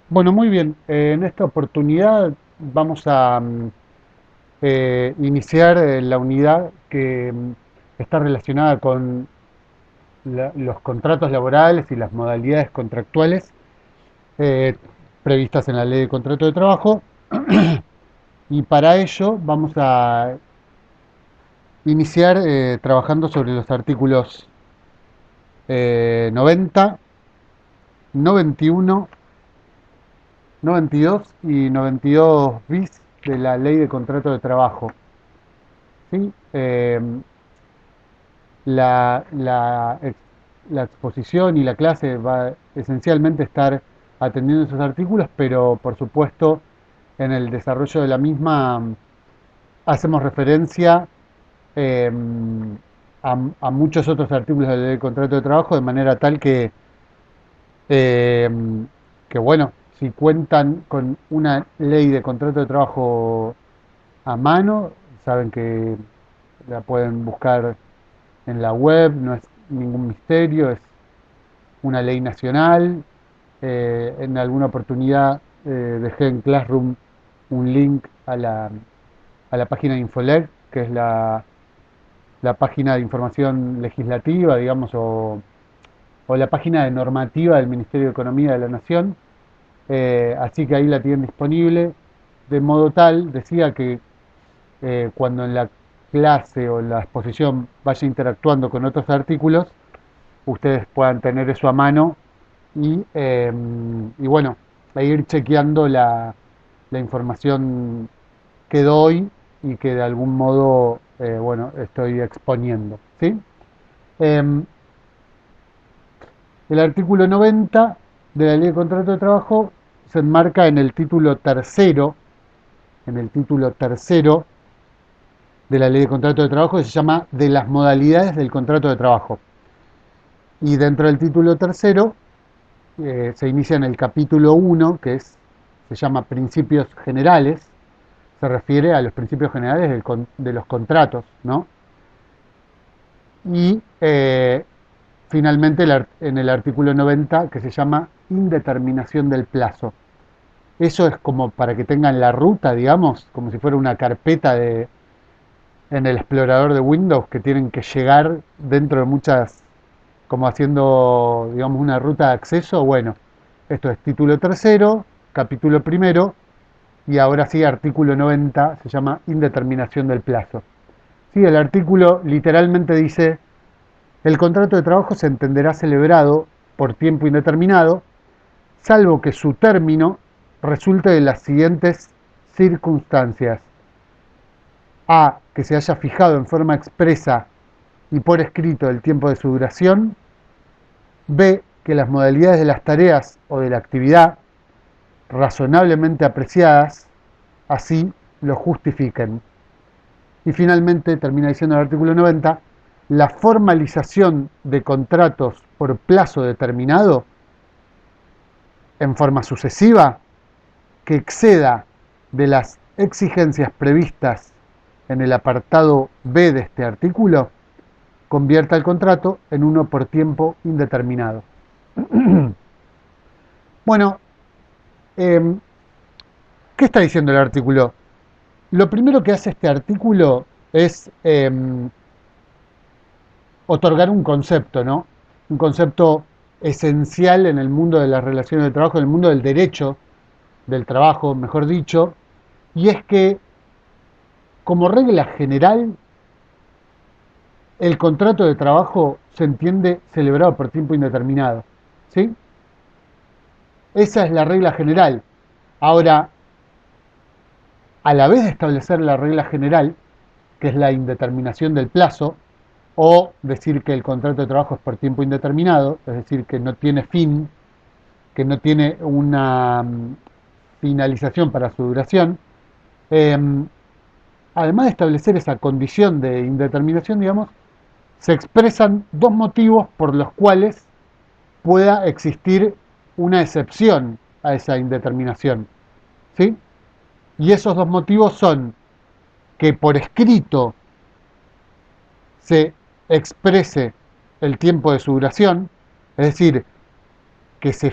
Bueno, muy bien. En esta oportunidad vamos a iniciar la unidad que está relacionada con los contratos laborales y las modalidades contractuales eh, previstas en la Ley de Contrato de Trabajo. Y para ello vamos a iniciar trabajando sobre los artículos 90, 91, 92 y 92 bis de la Ley de Contrato de Trabajo. ¿Sí? la, la, la exposición y la clase va esencialmente a estar atendiendo esos artículos, pero por supuesto en el desarrollo de la misma hacemos referencia eh, a muchos otros artículos de la ley de contrato de trabajo, de manera tal eh, que bueno, si cuentan con una ley de contrato de trabajo a mano, saben que la pueden buscar en la web, no es ningún misterio, es una ley nacional. En alguna oportunidad dejé en Classroom un link a la página de Infolec, que es la página de información legislativa, digamos, o la página de normativa del Ministerio de Economía de la Nación. Así que ahí la tienen disponible. De modo tal, decía que cuando en la clase o en la exposición vaya interactuando con otros artículos, ustedes puedan tener eso a mano y bueno, a ir chequeando la información que doy y que de algún modo, bueno, estoy exponiendo. ¿Sí? Eh, el artículo 90 de la Ley de Contrato de Trabajo se enmarca en el título tercero de la Ley de Contrato de Trabajo, que se llama de las modalidades del contrato de trabajo. Y dentro del título tercero se inicia en el capítulo uno, se llama Principios Generales, se refiere a los principios generales de los contratos, ¿no? Y finalmente en el artículo 90, que se llama Indeterminación del plazo. Eso es como para que tengan la ruta, digamos, como si fuera una carpeta en el explorador de Windows que tienen que llegar dentro de muchas, como haciendo, digamos, una ruta de acceso. Bueno, esto es título tercero, capítulo primero, y ahora sí, artículo 90, se llama Indeterminación del plazo. Sí, el artículo literalmente dice, el contrato de trabajo se entenderá celebrado por tiempo indeterminado, salvo que su término resulte de las siguientes circunstancias. A, que se haya fijado en forma expresa y por escrito el tiempo de su duración. B, que las modalidades de las tareas o de la actividad, razonablemente apreciadas, así lo justifiquen. Y finalmente, termina diciendo el artículo 90, la formalización de contratos por plazo determinado en forma sucesiva que exceda de las exigencias previstas en el apartado B de este artículo, convierta el contrato en uno por tiempo indeterminado. Bueno, eh, ¿qué está diciendo el artículo? Lo primero que hace este artículo es otorgar un concepto, ¿no? Un concepto esencial en el mundo de las relaciones de trabajo, en el mundo del derecho del trabajo, mejor dicho, y es que, como regla general, el contrato de trabajo se entiende celebrado por tiempo indeterminado. ¿Sí? Esa es la regla general. Ahora, a la vez de establecer la regla general, que es la indeterminación del plazo, o decir que el contrato de trabajo es por tiempo indeterminado, es decir, que no tiene fin, que no tiene una finalización para su duración, eh, además de establecer esa condición de indeterminación, digamos, se expresan dos motivos por los cuales pueda existir una excepción a esa indeterminación. ¿Sí? Y esos dos motivos son que por escrito se exprese el tiempo de su duración, es decir, que se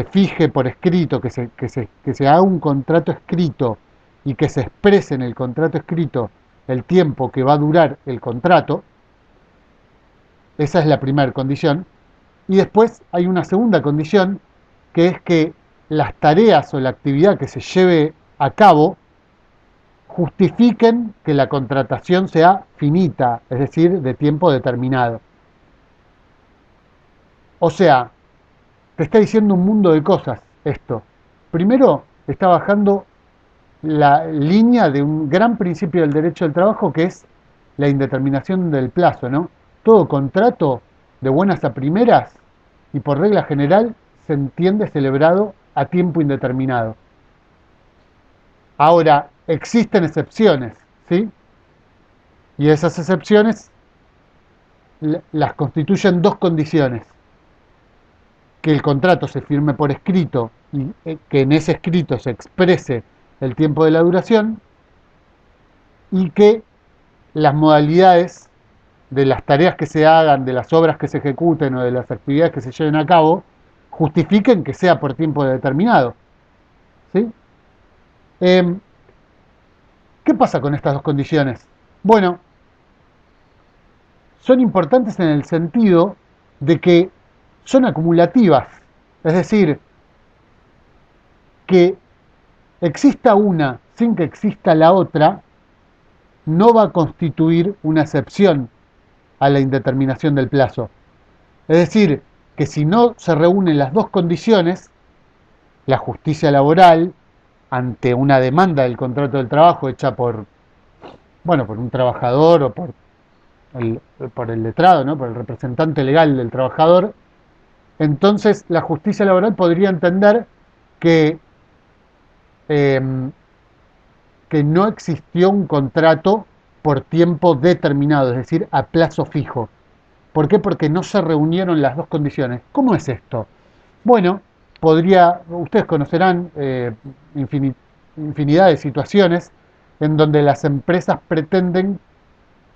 fije por escrito, que se haga un contrato escrito y que se exprese en el contrato escrito el tiempo que va a durar el contrato. Esa es la primera condición. Y después hay una segunda condición, que es que las tareas o la actividad que se lleve a cabo justifiquen que la contratación sea finita, es decir, de tiempo determinado. O sea, te está diciendo un mundo de cosas esto. Primero, está bajando la línea de un gran principio del derecho del trabajo, que es la indeterminación del plazo, ¿no? Todo contrato, de buenas a primeras y por regla general, se entiende celebrado a tiempo indeterminado. Ahora, existen excepciones, ¿sí? Y esas excepciones las constituyen dos condiciones: que el contrato se firme por escrito y que en ese escrito se exprese el tiempo de la duración, y que las modalidades de las tareas que se hagan, de las obras que se ejecuten o de las actividades que se lleven a cabo, justifiquen que sea por tiempo determinado. ¿Sí? Eh, ¿Qué pasa con estas dos condiciones? Bueno, son importantes en el sentido de que son acumulativas, es decir, que exista una sin que exista la otra no va a constituir una excepción a la indeterminación del plazo. Es decir, que si no se reúnen las dos condiciones, la justicia laboral, ante una demanda del contrato del trabajo hecha por, bueno, por un trabajador o por el letrado, ¿no? Por el representante legal del trabajador, entonces la justicia laboral podría entender que, eh, que no existió un contrato por tiempo determinado, es decir, a plazo fijo. ¿Por qué? Porque no se reunieron las dos condiciones. ¿Cómo es esto? Bueno, ustedes conocerán infinidad de situaciones en donde las empresas pretenden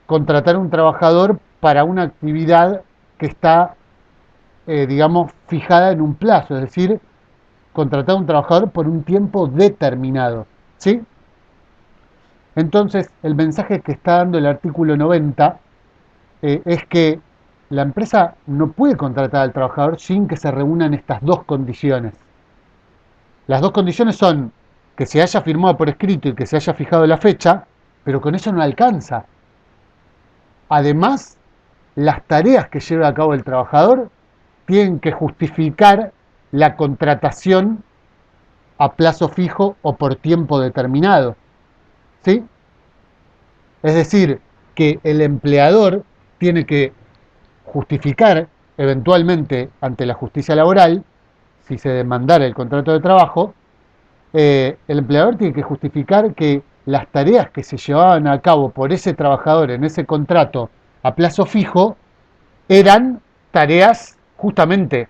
contratar a un trabajador para una actividad que está, digamos, fijada en un plazo, es decir, contratar a un trabajador por un tiempo determinado. ¿Sí? Entonces, el mensaje que está dando el artículo 90 es que la empresa no puede contratar al trabajador sin que se reúnan estas dos condiciones. Las dos condiciones son que se haya firmado por escrito y que se haya fijado la fecha, pero con eso no alcanza. Además, las tareas que lleve a cabo el trabajador tienen que justificar la contratación a plazo fijo o por tiempo determinado. ¿Sí? Es decir, que el empleador tiene que justificar eventualmente ante la justicia laboral, si se demandara el contrato de trabajo, el empleador tiene que justificar que las tareas que se llevaban a cabo por ese trabajador en ese contrato a plazo fijo eran tareas justamente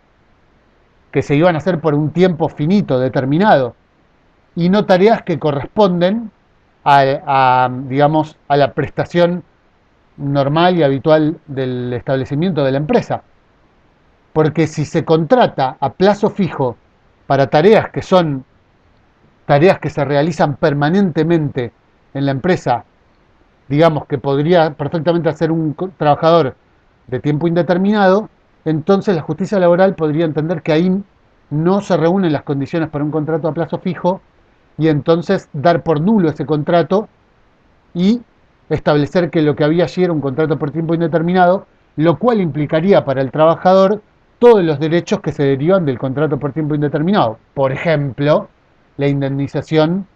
que se iban a hacer por un tiempo finito, determinado, y no tareas que corresponden digamos, a la prestación normal y habitual del establecimiento de la empresa. Porque si se contrata a plazo fijo para tareas que son tareas que se realizan permanentemente en la empresa, digamos que podría perfectamente hacer un trabajador de tiempo indeterminado, entonces la justicia laboral podría entender que ahí no se reúnen las condiciones para un contrato a plazo fijo y entonces dar por nulo ese contrato y establecer que lo que había allí era un contrato por tiempo indeterminado, lo cual implicaría para el trabajador todos los derechos que se derivan del contrato por tiempo indeterminado. Por ejemplo, la indemnización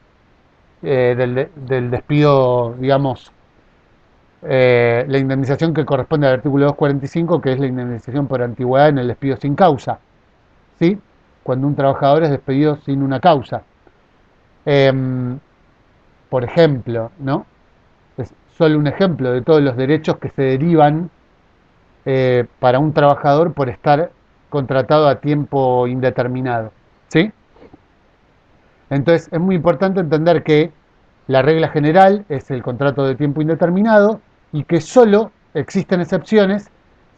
del despido, digamos, la indemnización que corresponde al artículo 245, que es la indemnización por antigüedad en el despido sin causa, ¿sí? Cuando un trabajador es despedido sin una causa. Por ejemplo, ¿no? Es solo un ejemplo de todos los derechos que se derivan para un trabajador por estar contratado a tiempo indeterminado, ¿sí? Entonces es muy importante entender que la regla general es el contrato de tiempo indeterminado y que solo existen excepciones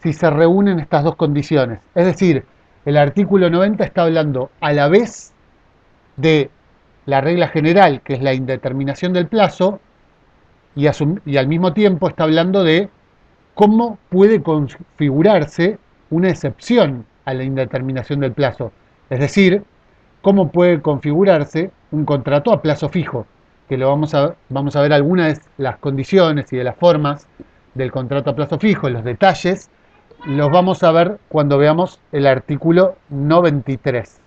si se reúnen estas dos condiciones. Es decir, El artículo 90 está hablando a la vez de la regla general, que es la indeterminación del plazo, y al mismo tiempo está hablando de cómo puede configurarse una excepción a la indeterminación del plazo. Es decir, cómo puede configurarse un contrato a plazo fijo, que vamos a ver algunas de las condiciones y de las formas del contrato a plazo fijo, los detalles, los vamos a ver cuando veamos el artículo 93.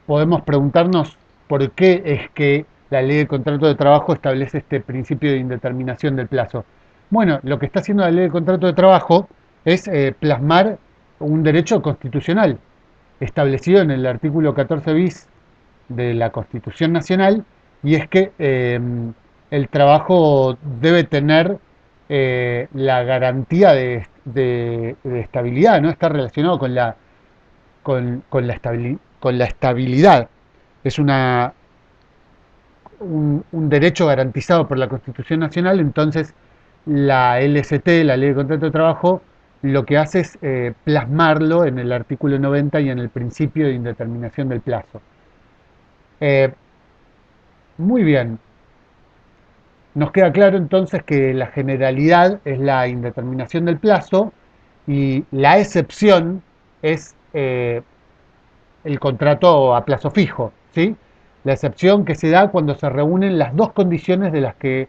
Podemos preguntarnos por qué es que la ley de contrato de trabajo establece este principio de indeterminación del plazo. Bueno, lo que está haciendo la ley de contrato de trabajo es plasmar un derecho constitucional establecido en el artículo 14 bis de la Constitución Nacional, y es que el trabajo debe tener la garantía de estabilidad, ¿no? Está relacionado con la estabilidad. Es un derecho garantizado por la Constitución Nacional. Entonces la LST, la Ley de Contrato de Trabajo, lo que hace es plasmarlo en el artículo 90 y en el principio de indeterminación del plazo. Eh, Muy bien, nos queda claro entonces que la generalidad es la indeterminación del plazo y la excepción es el contrato a plazo fijo, ¿sí? La excepción que se da cuando se reúnen las dos condiciones de las que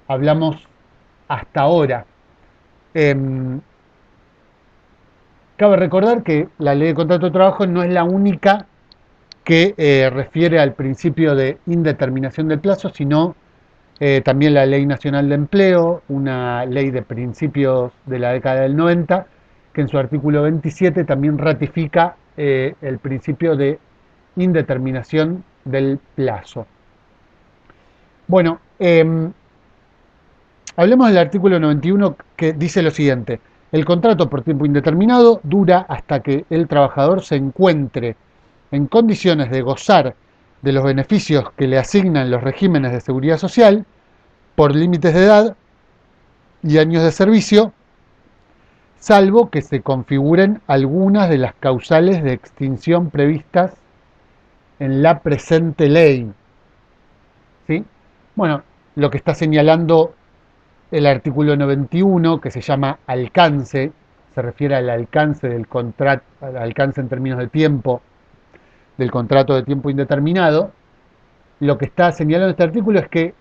hablamos hasta ahora. Em, Cabe recordar que la ley de contrato de trabajo no es la única que refiere al principio de indeterminación del plazo, sino también la Ley Nacional de Empleo, una ley de principios de la década del 90, que en su artículo 27 también ratifica el principio de indeterminación del plazo. Bueno, hablemos del artículo 91, que dice lo siguiente: el contrato por tiempo indeterminado dura hasta que el trabajador se encuentre en condiciones de gozar de los beneficios que le asignan los regímenes de seguridad social por límites de edad y años de servicio, salvo que se configuren algunas de las causales de extinción previstas en la presente ley. ¿Sí? Bueno, lo que está señalando el artículo 91, que se llama alcance, se refiere al alcance del contrato, al alcance en términos de tiempo del contrato de tiempo indeterminado. Lo que está señalando este artículo es que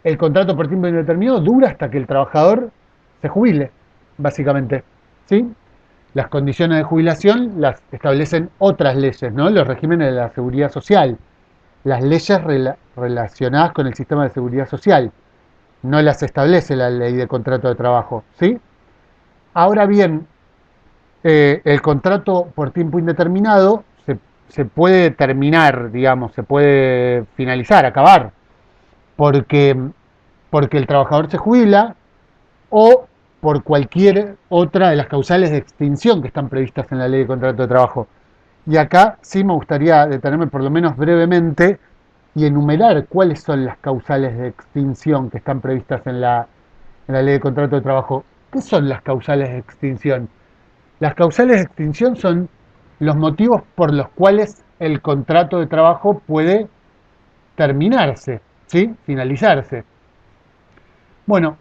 el contrato por tiempo indeterminado dura hasta que el trabajador se jubile, básicamente. ¿Sí? Las condiciones de jubilación las establecen otras leyes, ¿no? Los regímenes de la seguridad social, las leyes relacionadas con el sistema de seguridad social, no las establece la ley de contrato de trabajo. ¿Sí? Ahora bien, el contrato por tiempo indeterminado se puede terminar, digamos, se puede finalizar, acabar, porque, porque el trabajador se jubila o por cualquier otra de las causales de extinción que están previstas en la ley de contrato de trabajo. Y acá sí me gustaría detenerme por lo menos brevemente y enumerar cuáles son las causales de extinción que están previstas en la ley de contrato de trabajo. ¿Qué son las causales de extinción? Las causales de extinción son los motivos por los cuales el contrato de trabajo puede terminarse, ¿sí? Finalizarse. Bueno,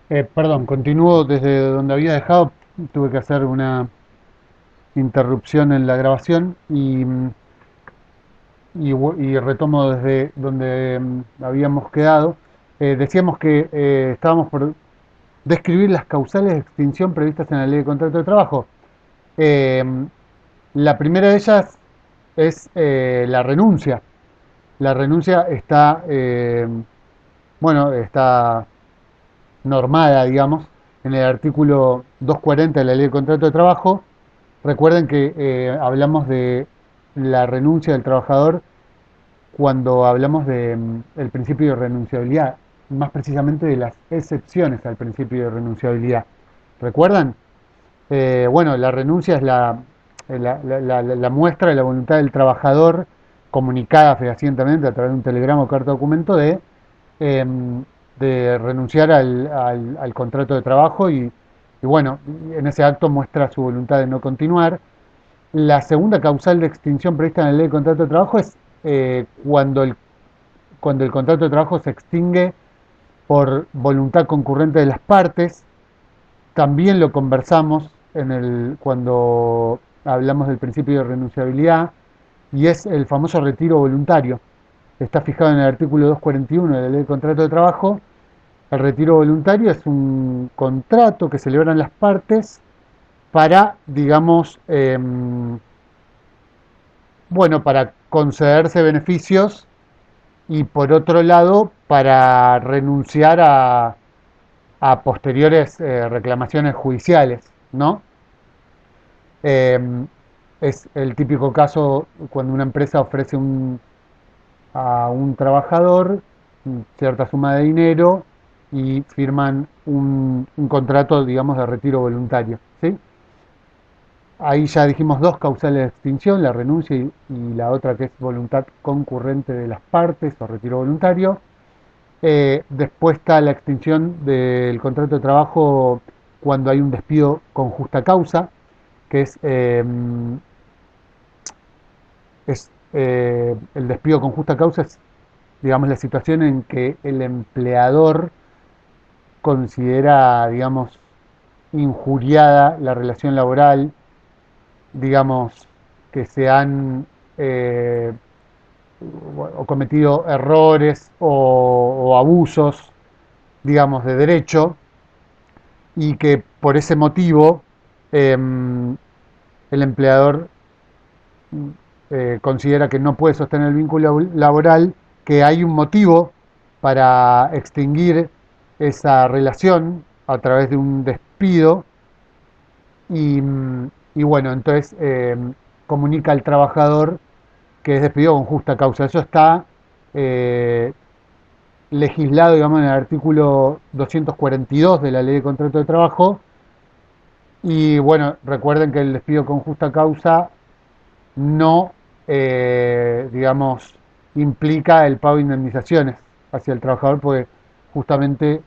perdón, continúo desde donde había dejado. Tuve que hacer una interrupción en la grabación y retomo desde donde habíamos quedado. Decíamos que estábamos por describir las causales de extinción previstas en la ley de contrato de trabajo. Eh, la primera de ellas es la renuncia. La renuncia está, bueno, está normada, digamos, en el artículo 240 de la Ley de Contrato de Trabajo. Recuerden que hablamos de la renuncia del trabajador cuando hablamos del principio de renunciabilidad, más precisamente de las excepciones al principio de renunciabilidad. ¿Recuerdan? Bueno, la renuncia es la muestra de la voluntad del trabajador comunicada fehacientemente a través de un telegrama o carta documento eh, de renunciar al contrato de trabajo y y bueno, en ese acto muestra su voluntad de no continuar. La segunda causal de extinción prevista en la ley de contrato de trabajo es cuando el contrato de trabajo se extingue por voluntad concurrente de las partes. También lo conversamos cuando hablamos del principio de renunciabilidad, y es el famoso retiro voluntario. Está fijado en el artículo 241 de la Ley de Contrato de Trabajo. El retiro voluntario es un contrato que celebran las partes para, digamos, bueno, para concederse beneficios y por otro lado para renunciar a posteriores reclamaciones judiciales, ¿no? Eh, es el típico caso cuando una empresa ofrece a un trabajador cierta suma de dinero y firman un contrato, digamos, de retiro voluntario, ¿sí? Ahí ya dijimos dos causales de extinción, la renuncia y la otra que es voluntad concurrente de las partes o retiro voluntario. Después está la extinción del contrato de trabajo cuando hay un despido con justa causa, que el despido con justa causa es, digamos, la situación en que el empleador considera, digamos, injuriada la relación laboral, digamos, que se han eh, o cometido errores o abusos, digamos, de derecho, y que por ese motivo eh, el empleador considera que no puede sostener el vínculo laboral, que hay un motivo para extinguir esa relación a través de un despido y, y bueno, entonces comunica al trabajador que es despedido con justa causa. Eso está eh, legislado, digamos, en el artículo 242 de la Ley de Contrato de Trabajo. Y bueno, recuerden que el despido con justa causa no, digamos, implica el pago de indemnizaciones hacia el trabajador, porque justamente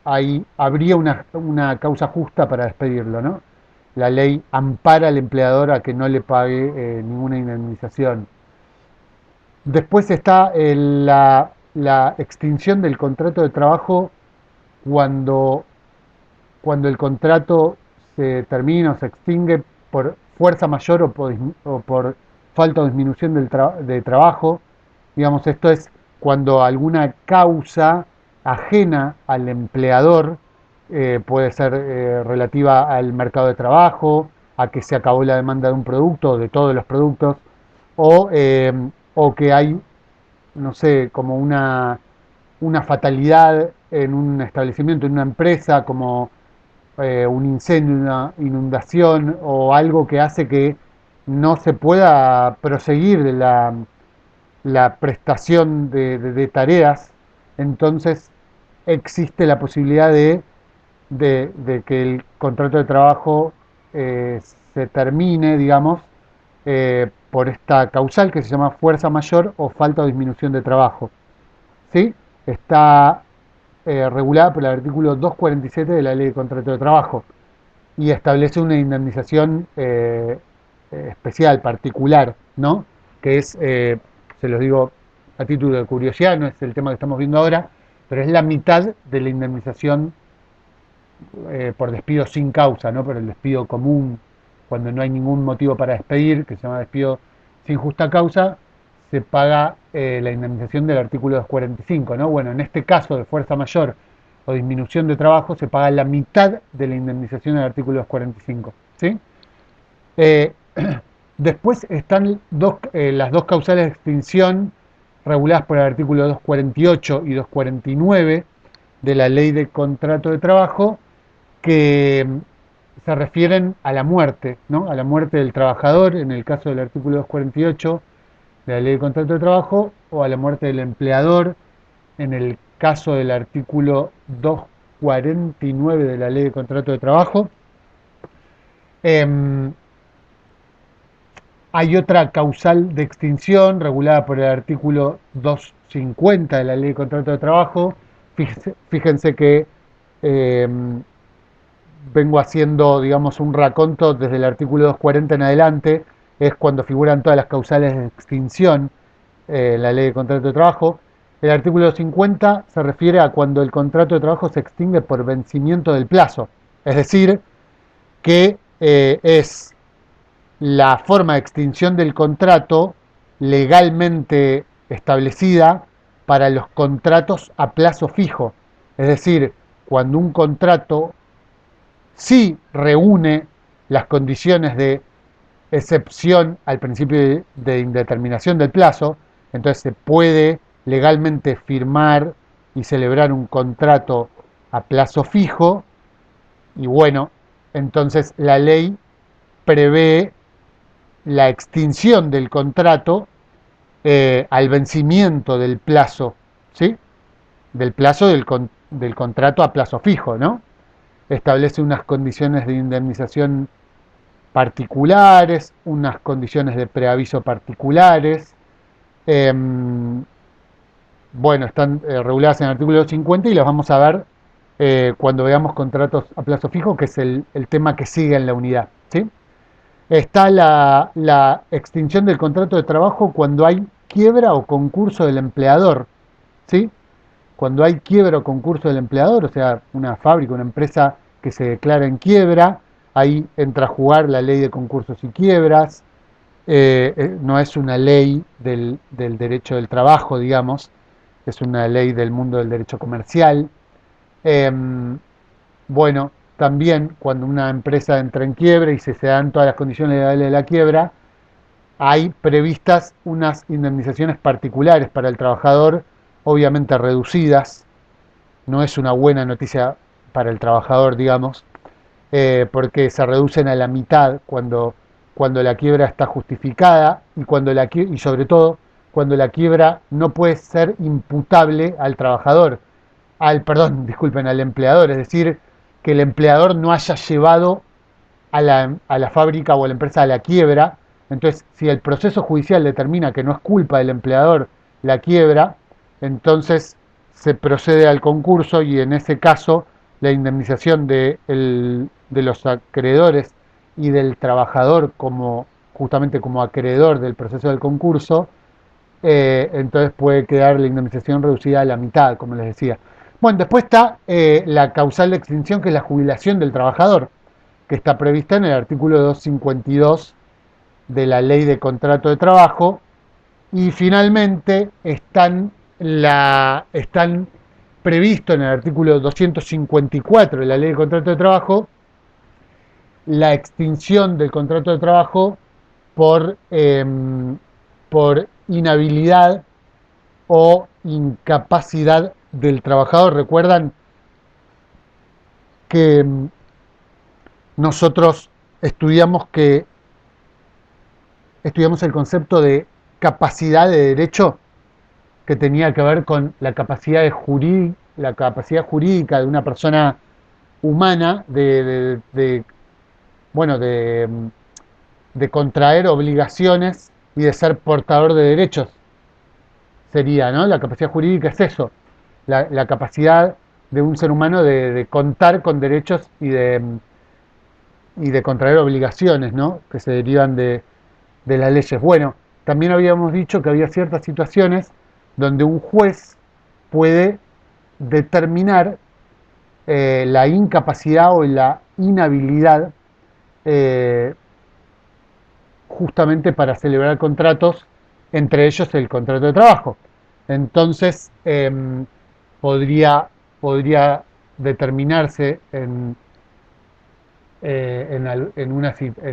ahí habría una causa justa para despedirlo, ¿no? La ley ampara al empleador a que no le pague ninguna indemnización. Después está la extinción del contrato de trabajo cuando, cuando el contrato se termina o se extingue por fuerza mayor o por falta o disminución de trabajo. Digamos, esto es cuando alguna causa ajena al empleador puede ser relativa al mercado de trabajo, a que se acabó la demanda de un producto o de todos los productos, o, eh, o que hay, no sé, como una fatalidad en un establecimiento, en una empresa, como un incendio, una inundación o algo que hace que no se pueda proseguir la prestación de tareas, entonces existe la posibilidad de que el contrato de trabajo se termine, digamos, por esta causal que se llama fuerza mayor o falta o disminución de trabajo. ¿Sí? Está regulada por el artículo 247 de la Ley de Contrato de Trabajo y establece una indemnización especial, particular, ¿no? Que es, se los digo a título de curiosidad, no es el tema que estamos viendo ahora, pero es la mitad de la indemnización por despido sin causa, ¿no? Por el despido común, cuando no hay ningún motivo para despedir, que se llama despido sin justa causa, se paga la indemnización del artículo 245, ¿no? Bueno, en este caso de fuerza mayor o disminución de trabajo se paga la mitad de la indemnización del artículo 245, ¿sí? Eh, Después están las dos causales de extinción reguladas por el artículo 248 y 249 de la Ley de Contrato de Trabajo, que se refieren a la muerte, ¿no? A la muerte del trabajador, en el caso del artículo 248 de la Ley de Contrato de Trabajo, o a la muerte del empleador, en el caso del artículo 249 de la Ley de Contrato de Trabajo. Eh, Hay otra causal de extinción regulada por el artículo 250 de la Ley de Contrato de Trabajo. Fíjense que eh, vengo haciendo, digamos, un raconto desde el artículo 240 en adelante, es cuando figuran todas las causales de extinción en la ley de contrato de trabajo. El artículo 50 se refiere a cuando el contrato de trabajo se extingue por vencimiento del plazo, es decir, que es la forma de extinción del contrato legalmente establecida para los contratos a plazo fijo. Es decir, cuando un contrato sí reúne las condiciones de excepción al principio de indeterminación del plazo, entonces se puede legalmente firmar y celebrar un contrato a plazo fijo y bueno, entonces la ley prevé la extinción del contrato al vencimiento del plazo, ¿sí? Del plazo del contrato a plazo fijo, ¿no? Establece unas condiciones de indemnización particulares, unas condiciones de preaviso particulares. Eh, bueno, están reguladas en el artículo 50 y las vamos a ver cuando veamos contratos a plazo fijo, que es el tema que sigue en la unidad, ¿sí? Está la extinción del contrato de trabajo cuando hay quiebra o concurso del empleador, ¿sí? Cuando hay quiebra o concurso del empleador, o sea, una fábrica, una empresa que se declara en quiebra, ahí entra a jugar la ley de concursos y quiebras, no es una ley del derecho del trabajo, digamos, es una ley del mundo del derecho comercial. Eh, bueno, también cuando una empresa entra en quiebra y se dan todas las condiciones legales de la quiebra, hay previstas unas indemnizaciones particulares para el trabajador, obviamente reducidas. No es una buena noticia para el trabajador, digamos, porque se reducen a la mitad cuando la quiebra está justificada y, y sobre todo cuando la quiebra no puede ser imputable al trabajador, perdón, disculpen, al empleador, es decir, que el empleador no haya llevado a la fábrica o a la empresa a la quiebra. Entonces, si el proceso judicial determina que no es culpa del empleador la quiebra, entonces se procede al concurso y en ese caso la indemnización de los acreedores y del trabajador como justamente como acreedor del proceso del concurso, entonces puede quedar la indemnización reducida a la mitad, como les decía. Bueno, después está la causal de extinción, que es la jubilación del trabajador, que está prevista en el artículo 252 de la Ley de Contrato de Trabajo. Y finalmente están previsto en el artículo 254 de la Ley de Contrato de Trabajo la extinción del contrato de trabajo por, por inhabilidad o incapacidad del trabajador. Recuerdan que nosotros estudiamos el concepto de capacidad de derecho, que tenía que ver con la capacidad jurídica de una persona humana bueno, de contraer obligaciones y de ser portador de derechos. Sería, ¿no? La capacidad jurídica es eso, la capacidad de un ser humano de contar con derechos y de contraer obligaciones, ¿no? Que se derivan de las leyes. Bueno, también habíamos dicho que había ciertas situaciones donde un juez puede determinar la incapacidad o la inhabilidad eh, justamente para celebrar contratos, entre ellos el contrato de trabajo. Entonces, podría, podría determinarse en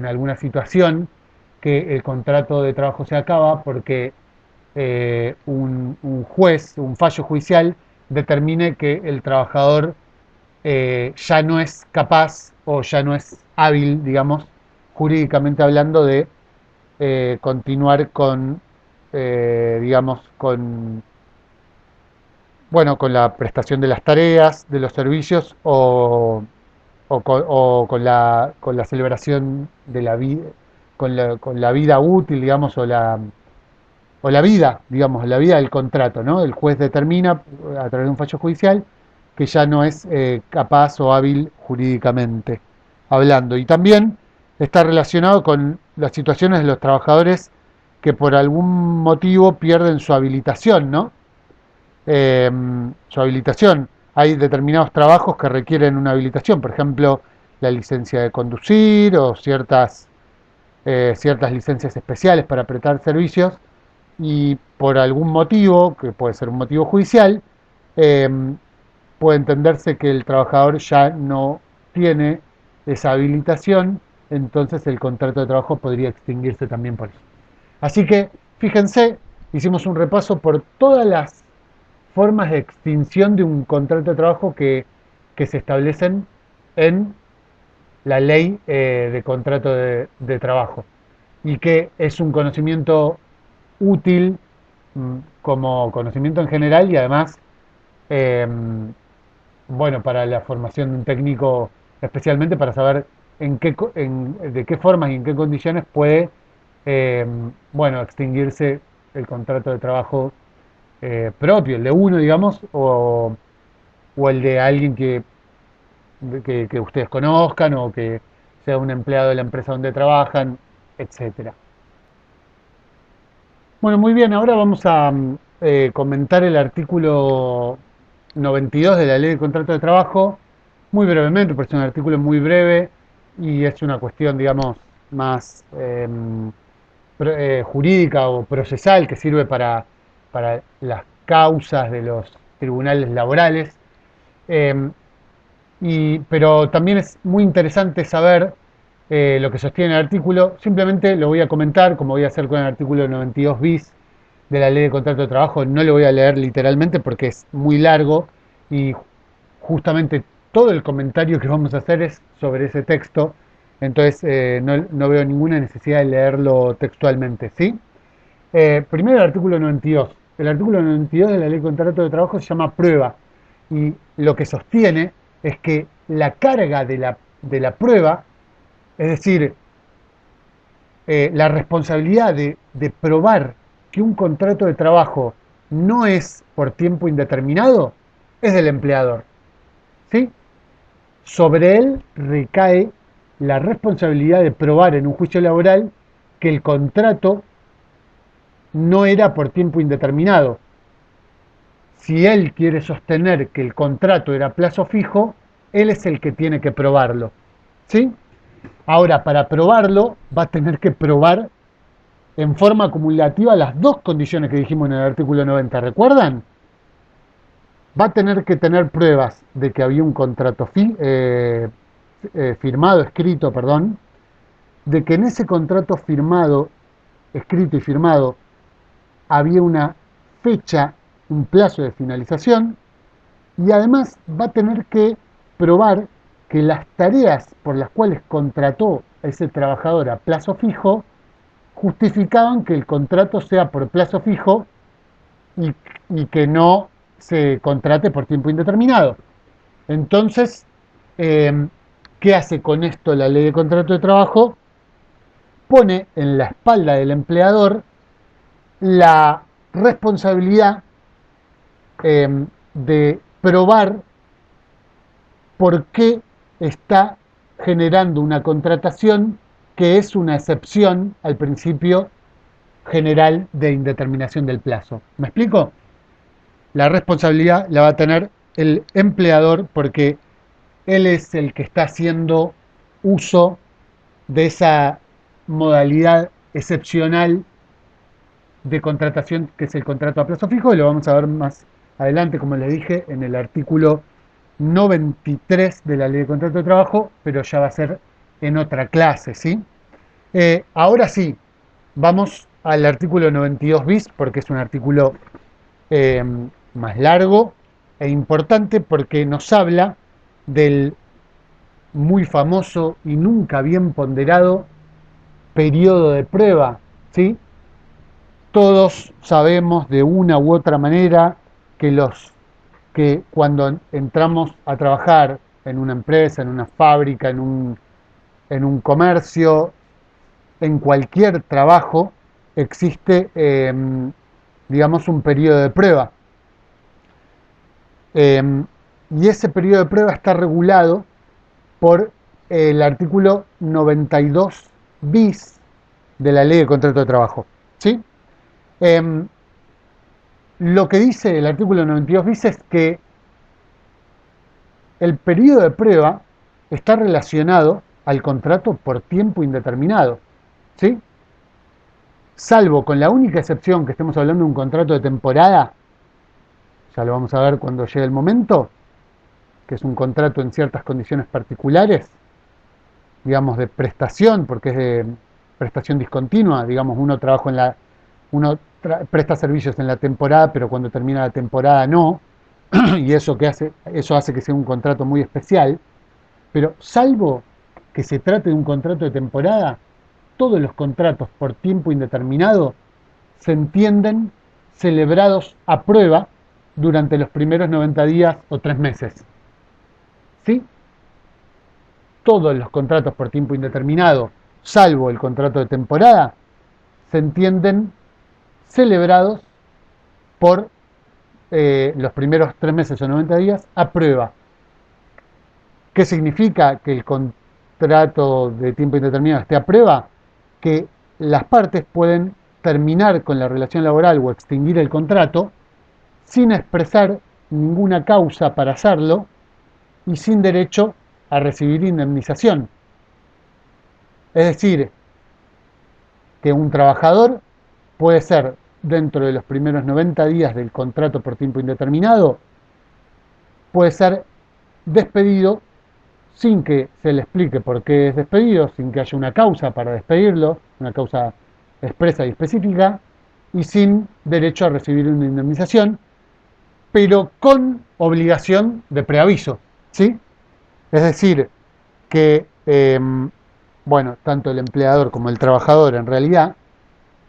alguna situación que el contrato de trabajo se acaba porque un juez, un fallo judicial, determine que el trabajador ya no es capaz o ya no es hábil, digamos, jurídicamente hablando, de continuar con, digamos, bueno, con la prestación de las tareas, de los servicios o con la celebración de la vida, con la vida útil, digamos, o la vida, digamos, la vida del contrato, ¿no? El juez determina a través de un fallo judicial que ya no es capaz o hábil jurídicamente hablando. Y también está relacionado con las situaciones de los trabajadores que por algún motivo pierden su habilitación, ¿no? eh, Su habilitación. Hay determinados trabajos que requieren una habilitación, por ejemplo, la licencia de conducir o ciertas licencias especiales para prestar servicios y por algún motivo, que puede ser un motivo judicial, eh, puede entenderse que el trabajador ya no tiene esa habilitación, entonces el contrato de trabajo podría extinguirse también por eso. Así que, fíjense, hicimos un repaso por todas las formas de extinción de un contrato de trabajo que se establecen en la ley de contrato de trabajo y que es un conocimiento útil como conocimiento en general y además, eh, bueno, para la formación de un técnico, especialmente para saber de qué formas y en qué condiciones puede, eh, bueno, extinguirse el contrato de trabajo propio, el de uno, digamos, o el de alguien que ustedes conozcan o que sea un empleado de la empresa donde trabajan, etcétera. Bueno, muy bien, ahora vamos a comentar el artículo 92 de la Ley de Contrato de Trabajo, muy brevemente, porque es un artículo muy breve y es una cuestión, digamos, más jurídica o procesal que sirve para las causas de los tribunales laborales. Eh, pero también es muy interesante saber lo que sostiene el artículo. Simplemente lo voy a comentar, como voy a hacer con el artículo 92 bis de la Ley de Contrato de Trabajo. No lo voy a leer literalmente porque es muy largo y justamente todo el comentario que vamos a hacer es sobre ese texto. Entonces no veo ninguna necesidad de leerlo textualmente, ¿sí? Primero el artículo 92. El artículo 92 de la Ley de Contrato de Trabajo se llama prueba y lo que sostiene es que la carga de la prueba, es decir, la responsabilidad de probar que un contrato de trabajo no es por tiempo indeterminado, es del empleador. ¿Sí? Sobre él recae la responsabilidad de probar en un juicio laboral que el contrato no era por tiempo indeterminado. Si él quiere sostener que el contrato era a plazo fijo, él es el que tiene que probarlo. ¿Sí? Ahora, para probarlo, va a tener que probar en forma acumulativa las dos condiciones que dijimos en el artículo 90. ¿Recuerdan? Va a tener que tener pruebas de que había un contrato firmado, escrito, perdón, de que en ese contrato firmado, escrito y firmado, había una fecha, un plazo de finalización, y además va a tener que probar que las tareas por las cuales contrató a ese trabajador a plazo fijo justificaban que el contrato sea por plazo fijo y, y que no se contrate por tiempo indeterminado. Entonces, eh, ¿qué hace con esto la ley de contrato de trabajo? Pone en la espalda del empleador la responsabilidad de probar por qué está generando una contratación que es una excepción al principio general de indeterminación del plazo. ¿Me explico? La responsabilidad la va a tener el empleador porque él es el que está haciendo uso de esa modalidad excepcional de contratación que es el contrato a plazo fijo y lo vamos a ver más adelante, como les dije, en el artículo 93 de la Ley de Contrato de Trabajo, pero ya va a ser en otra clase, ¿sí? Ahora sí, vamos al artículo 92 bis, porque es un artículo eh, más largo e importante porque nos habla del muy famoso y nunca bien ponderado periodo de prueba, ¿sí? Todos sabemos de una u otra manera que cuando entramos a trabajar en una empresa, en una fábrica, en un comercio, en cualquier trabajo, existe, digamos, un periodo de prueba. y ese periodo de prueba está regulado por el artículo 92 bis de la Ley de Contrato de Trabajo. ¿Sí? Em, lo que dice el artículo 92 bis es que el periodo de prueba está relacionado al contrato por tiempo indeterminado. ¿Sí? Salvo con la única excepción que estemos hablando de un contrato de temporada, ya lo vamos a ver cuando llegue el momento, que es un contrato en ciertas condiciones particulares, digamos de prestación, porque es de prestación discontinua, digamos presta servicios en la temporada, pero cuando termina la temporada no, y eso hace que sea un contrato muy especial, pero salvo que se trate de un contrato de temporada, todos los contratos por tiempo indeterminado se entienden celebrados a prueba durante los primeros 90 días o 3 meses. ¿Sí? Todos los contratos por tiempo indeterminado, salvo el contrato de temporada, se entienden celebrados por los primeros 3 meses o 90 días a prueba. ¿Qué significa que el contrato de tiempo indeterminado esté a prueba? Que las partes pueden terminar con la relación laboral o extinguir el contrato sin expresar ninguna causa para hacerlo y sin derecho a recibir indemnización. Es decir, que un trabajador puede ser, dentro de los primeros 90 días del contrato por tiempo indeterminado, puede ser despedido sin que se le explique por qué es despedido, sin que haya una causa para despedirlo, una causa expresa y específica, y sin derecho a recibir una indemnización, pero con obligación de preaviso, ¿sí? Es decir, que, bueno, tanto el empleador como el trabajador en realidad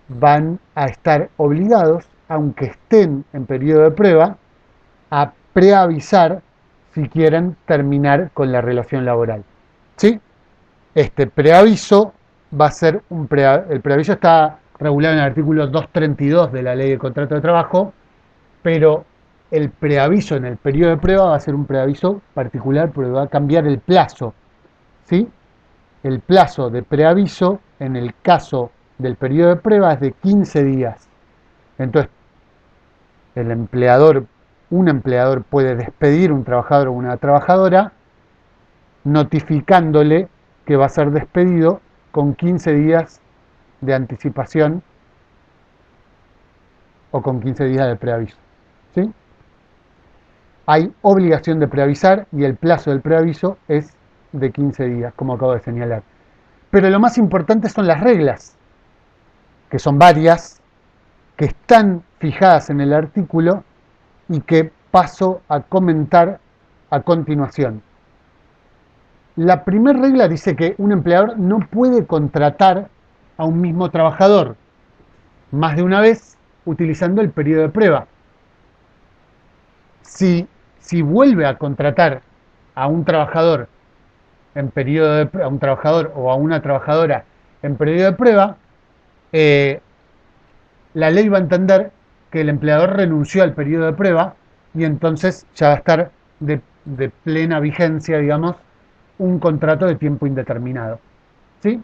van a estar obligados, aunque estén en periodo de prueba, a preavisar si quieren terminar con la relación laboral. ¿Sí? Este preaviso va a ser el preaviso está regulado en el artículo 232 de la Ley de Contrato de Trabajo, pero el preaviso en el periodo de prueba va a ser un preaviso particular porque va a cambiar el plazo. ¿Sí? El plazo de preaviso en el caso del periodo de prueba es de 15 días. Entonces, un empleador puede despedir a un trabajador o una trabajadora notificándole que va a ser despedido con 15 días de anticipación o con 15 días de preaviso. ¿Sí? Hay obligación de preavisar y el plazo del preaviso es de 15 días, como acabo de señalar. Pero lo más importante son las reglas, que son varias, que están fijadas en el artículo y que paso a comentar a continuación. La primera regla dice que un empleador no puede contratar a un mismo trabajador más de una vez utilizando el periodo de prueba. Si vuelve a contratar a un trabajador a un trabajador o a una trabajadora en periodo de prueba, la ley va a entender que el empleador renunció al periodo de prueba y entonces ya va a estar de plena vigencia, digamos, un contrato de tiempo indeterminado. ¿Sí?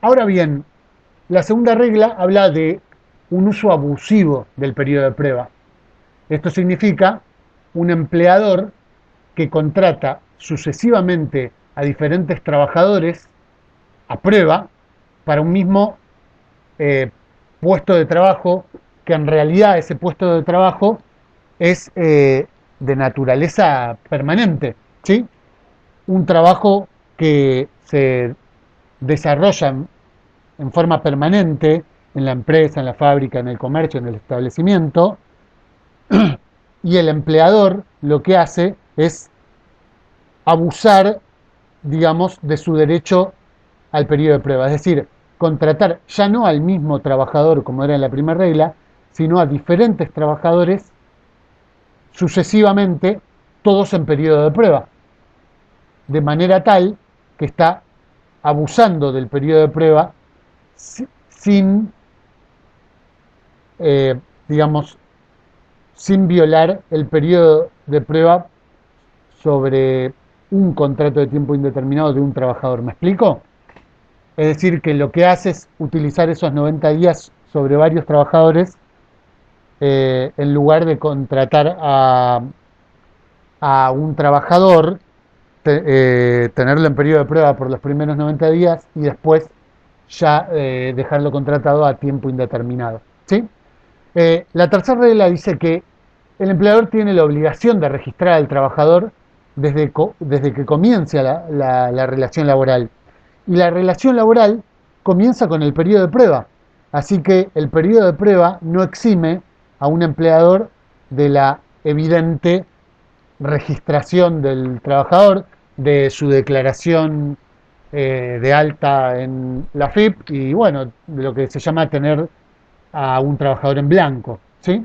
Ahora bien, la segunda regla habla de un uso abusivo del periodo de prueba. Esto significa un empleador que contrata sucesivamente a diferentes trabajadores a prueba para un mismo puesto de trabajo, que en realidad ese puesto de trabajo es de naturaleza permanente, ¿sí? Un trabajo que se desarrolla en forma permanente en la empresa, en la fábrica, en el comercio, en el establecimiento, y el empleador lo que hace es abusar, digamos, de su derecho al periodo de prueba. Es decir, contratar ya no al mismo trabajador, como era en la primera regla, sino a diferentes trabajadores sucesivamente, todos en periodo de prueba. De manera tal que está abusando del periodo de prueba sin, digamos, sin violar el periodo de prueba sobre un contrato de tiempo indeterminado de un trabajador. ¿Me explico? Es decir, que lo que hace es utilizar esos 90 días sobre varios trabajadores en lugar de contratar a un trabajador, tenerlo en periodo de prueba por los primeros 90 días y después ya dejarlo contratado a tiempo indeterminado. ¿Sí? La tercera regla dice que el empleador tiene la obligación de registrar al trabajador desde que comience la relación laboral. Y la relación laboral comienza con el periodo de prueba. Así que el periodo de prueba no exime a un empleador de la evidente registración del trabajador, de su declaración de alta en la FIP y bueno, de lo que se llama tener a un trabajador en blanco. ¿Sí?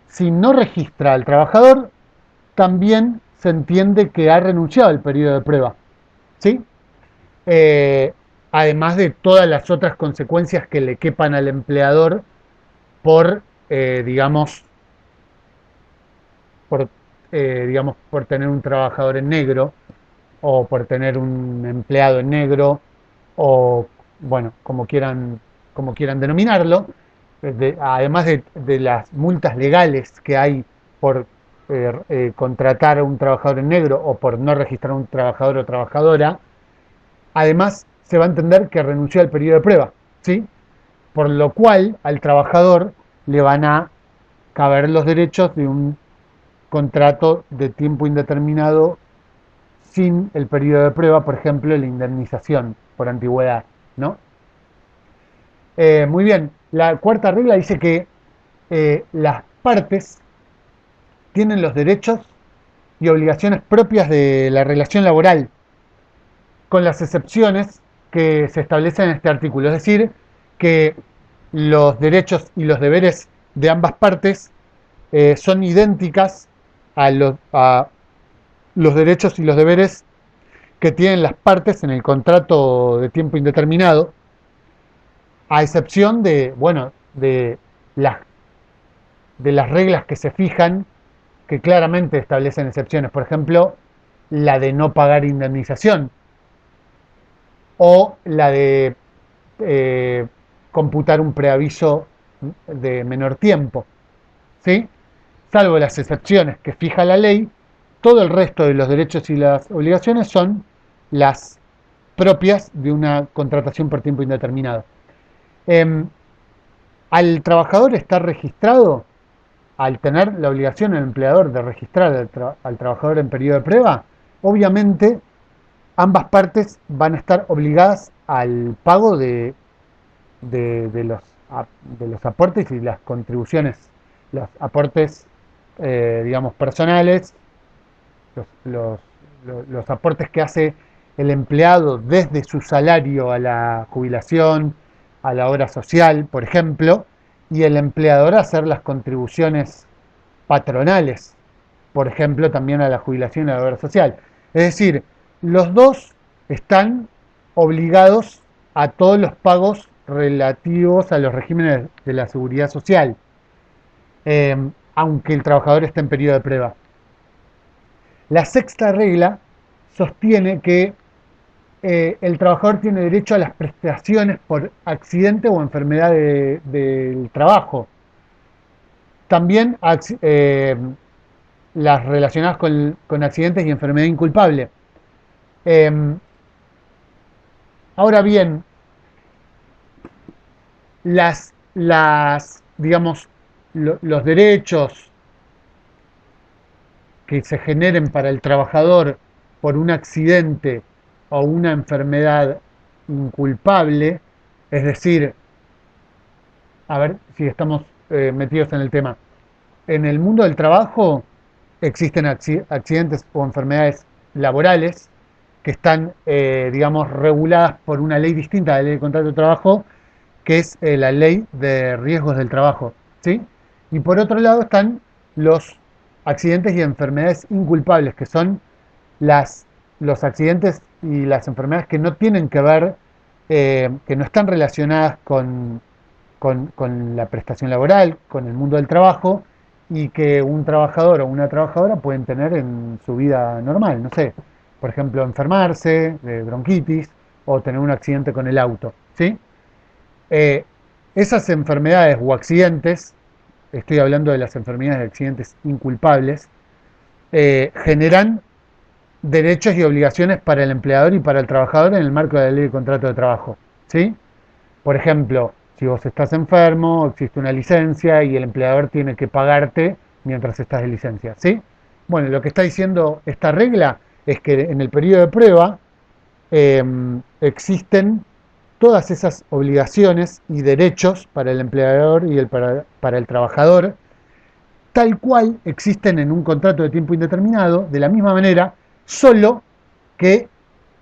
Si no registra al trabajador, también se entiende que ha renunciado al periodo de prueba. ¿Sí? Eh, Además de todas las otras consecuencias que le quepan al empleador por, digamos, por, por tener un trabajador en negro o por tener un empleado en negro o, bueno, como quieran denominarlo, además de las multas legales que hay por contratar a un trabajador en negro o por no registrar a un trabajador o trabajadora, además se va a entender que renunció al periodo de prueba, ¿sí? Por lo cual al trabajador le van a caber los derechos de un contrato de tiempo indeterminado sin el periodo de prueba, por ejemplo, la indemnización por antigüedad, ¿no? Muy bien, la cuarta regla dice que las partes tienen los derechos y obligaciones propias de la relación laboral, con las excepciones que se establecen en este artículo. Es decir, que los derechos y los deberes de ambas partes son idénticas a los derechos y los deberes que tienen las partes en el contrato de tiempo indeterminado, a excepción de, bueno, las, de las reglas que se fijan, que claramente establecen excepciones. Por ejemplo, la de no pagar indemnización o la de computar un preaviso de menor tiempo. ¿Sí? Salvo las excepciones que fija la ley, todo el resto de los derechos y las obligaciones son las propias de una contratación por tiempo indeterminado. Eh, Al trabajador estar registrado, al tener la obligación el empleador de registrar al trabajador en periodo de prueba, obviamente ambas partes van a estar obligadas al pago de los, de los aportes y las contribuciones, los aportes, digamos, personales, los, los, los aportes que hace el empleado desde su salario a la jubilación, a la obra social, por ejemplo, y el empleador hacer las contribuciones patronales, por ejemplo, también a la jubilación y a la obra social. Es decir, los dos están obligados a todos los pagos relativos a los regímenes de la seguridad social, aunque el trabajador esté en periodo de prueba. La sexta regla sostiene que el trabajador tiene derecho a las prestaciones por accidente o enfermedad del trabajo. También las relacionadas con accidentes y enfermedad inculpable. Eh, Ahora bien, digamos, los derechos que se generen para el trabajador por un accidente o una enfermedad inculpable, es decir, a ver si estamos metidos en el tema. En el mundo del trabajo existen accidentes o enfermedades laborales que están, digamos, reguladas por una ley distinta a la ley de contrato de trabajo, que es la ley de riesgos del trabajo, ¿sí? Y por otro lado están los accidentes y enfermedades inculpables, que son los accidentes y las enfermedades que no tienen que ver, que no están relacionadas con la prestación laboral, con el mundo del trabajo, y que un trabajador o una trabajadora pueden tener en su vida normal, no sé, por ejemplo, enfermarse de bronquitis o tener un accidente con el auto, ¿sí? Eh, Esas enfermedades o accidentes, estoy hablando de las enfermedades y accidentes inculpables, generan derechos y obligaciones para el empleador y para el trabajador en el marco de la ley de contrato de trabajo, ¿sí? Por ejemplo, si vos estás enfermo, existe una licencia y el empleador tiene que pagarte mientras estás de licencia, ¿sí? Bueno, lo que está diciendo esta regla es que en el periodo de prueba eh, existen todas esas obligaciones y derechos para el empleador y para el trabajador, tal cual existen en un contrato de tiempo indeterminado, de la misma manera, solo que,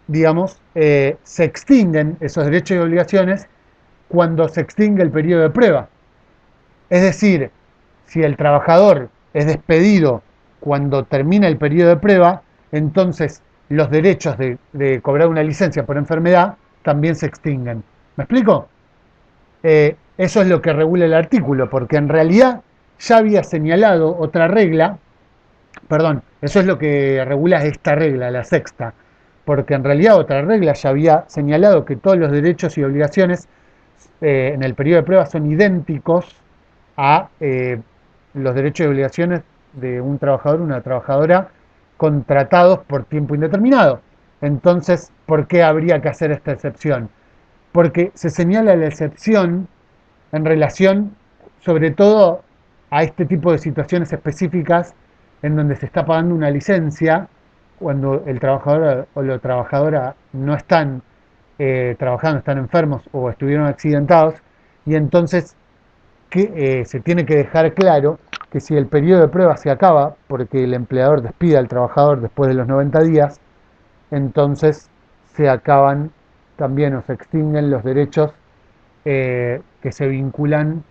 digamos, se extinguen esos derechos y obligaciones cuando se extingue el periodo de prueba. Es decir, si el trabajador es despedido cuando termina el periodo de prueba, entonces los derechos de cobrar una licencia por enfermedad también se extinguen. ¿Me explico? Eso es lo que regula el artículo, porque en realidad ya había señalado otra regla, perdón, eso es lo que regula esta regla, la sexta, porque en realidad otra regla ya había señalado que todos los derechos y obligaciones en el periodo de prueba son idénticos a los derechos y obligaciones de un trabajador o una trabajadora contratados por tiempo indeterminado. Entonces, ¿por qué habría que hacer esta excepción? Porque se señala la excepción en relación sobre todo a este tipo de situaciones específicas en donde se está pagando una licencia cuando el trabajador o la trabajadora no están trabajando, están enfermos o estuvieron accidentados, y entonces se tiene que dejar claro que si el periodo de prueba se acaba porque el empleador despide al trabajador después de los 90 días, entonces se acaban también o se extinguen los derechos que se vinculan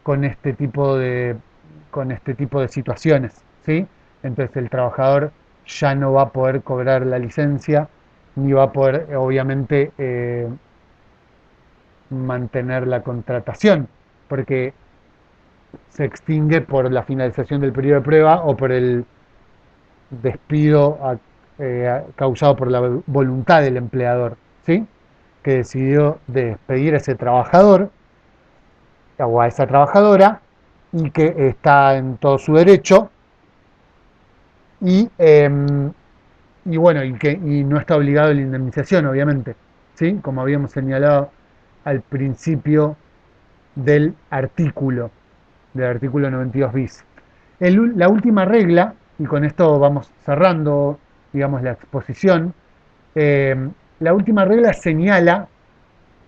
con este tipo de situaciones, ¿sí? Entonces el trabajador ya no va a poder cobrar la licencia ni va a poder obviamente mantener la contratación porque se extingue por la finalización del periodo de prueba o por el despido causado por la voluntad del empleador, ¿sí? Que decidió despedir a ese trabajador o a esa trabajadora y que está en todo su derecho y, y bueno, y no está obligado a la indemnización, obviamente, ¿sí? Como habíamos señalado al principio del artículo 92 bis. La última regla, y con esto vamos cerrando, digamos, la exposición, eh, la última regla señala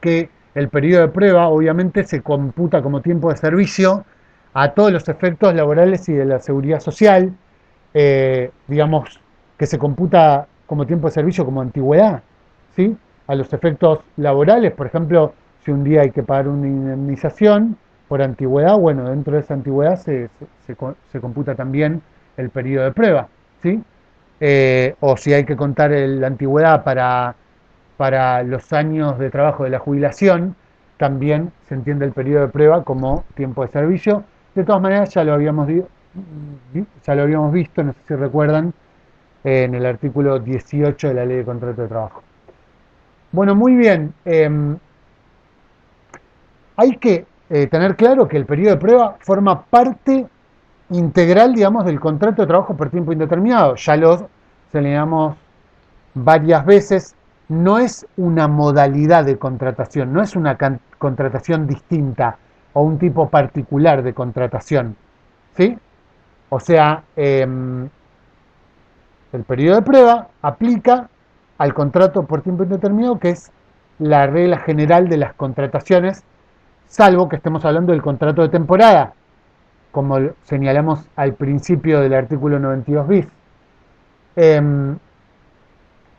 que el periodo de prueba obviamente se computa como tiempo de servicio a todos los efectos laborales y de la seguridad social, digamos que se computa como tiempo de servicio como antigüedad, ¿sí? A los efectos laborales, por ejemplo, si un día hay que pagar una indemnización por antigüedad, bueno, dentro de esa antigüedad se computa también el periodo de prueba, ¿sí? O si hay que contar la antigüedad para los años de trabajo de la jubilación, también se entiende el periodo de prueba como tiempo de servicio. De todas maneras, ya lo habíamos visto, no sé si recuerdan, en el artículo 18 de la Ley de Contrato de Trabajo. Bueno, muy bien. Hay que tener claro que el periodo de prueba forma parte integral, digamos, del contrato de trabajo por tiempo indeterminado. Ya lo señalamos varias veces. No es una modalidad de contratación, no es una contratación distinta o un tipo particular de contratación, ¿sí? O sea, el periodo de prueba aplica al contrato por tiempo indeterminado, que es la regla general de las contrataciones, salvo que estemos hablando del contrato de temporada, como señalamos al principio del artículo 92 bis.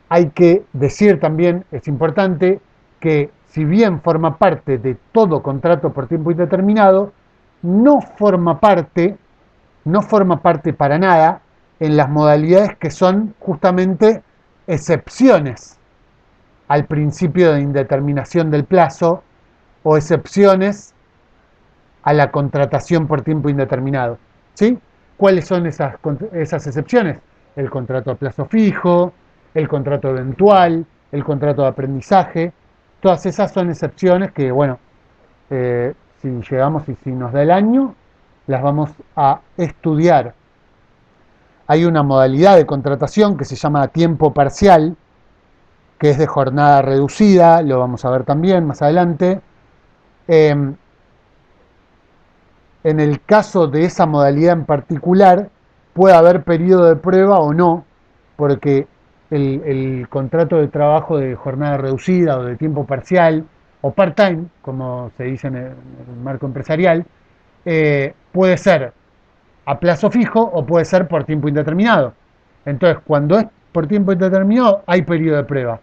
Hay que decir también, es importante, que si bien forma parte de todo contrato por tiempo indeterminado, no forma parte para nada en las modalidades que son justamente excepciones al principio de indeterminación del plazo o excepciones a la contratación por tiempo indeterminado. ¿Sí? ¿Cuáles son esas excepciones? El contrato a plazo fijo, el contrato eventual, el contrato de aprendizaje. Todas esas son excepciones que, bueno, si llegamos y si nos da el año, las vamos a estudiar. Hay una modalidad de contratación que se llama tiempo parcial, que es de jornada reducida, lo vamos a ver también más adelante. Eh, en el caso de esa modalidad en particular, puede haber periodo de prueba o no, porque el contrato de trabajo de jornada reducida o de tiempo parcial o part-time, como se dice en el marco empresarial, puede ser a plazo fijo o puede ser por tiempo indeterminado. Entonces, cuando es por tiempo indeterminado, hay periodo de prueba.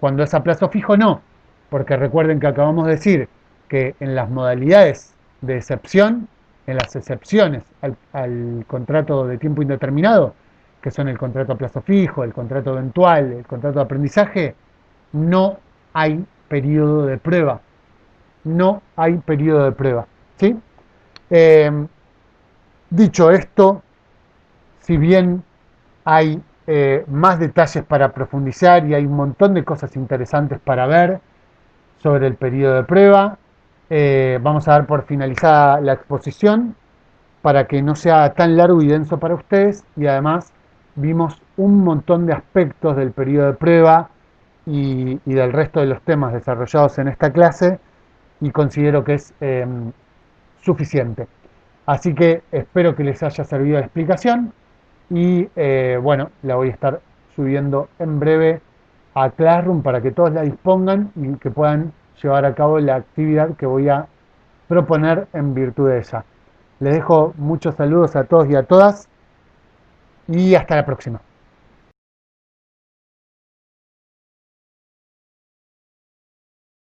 Cuando es a plazo fijo, no. Porque recuerden que acabamos de decir que en las modalidades de excepción, en las excepciones al contrato de tiempo indeterminado, que son el contrato a plazo fijo, el contrato eventual, el contrato de aprendizaje, no hay periodo de prueba. No hay periodo de prueba. ¿Sí? Eh, Dicho esto, si bien hay más detalles para profundizar y hay un montón de cosas interesantes para ver sobre el periodo de prueba, vamos a dar por finalizada la exposición para que no sea tan largo y denso para ustedes, y además vimos un montón de aspectos del periodo de prueba y del resto de los temas desarrollados en esta clase, y considero que es suficiente. Así que espero que les haya servido la explicación y bueno, la voy a estar subiendo en breve a Classroom para que todos la dispongan y que puedan llevar a cabo la actividad que voy a proponer en virtud de ella. Les dejo muchos saludos a todos y a todas y hasta la próxima.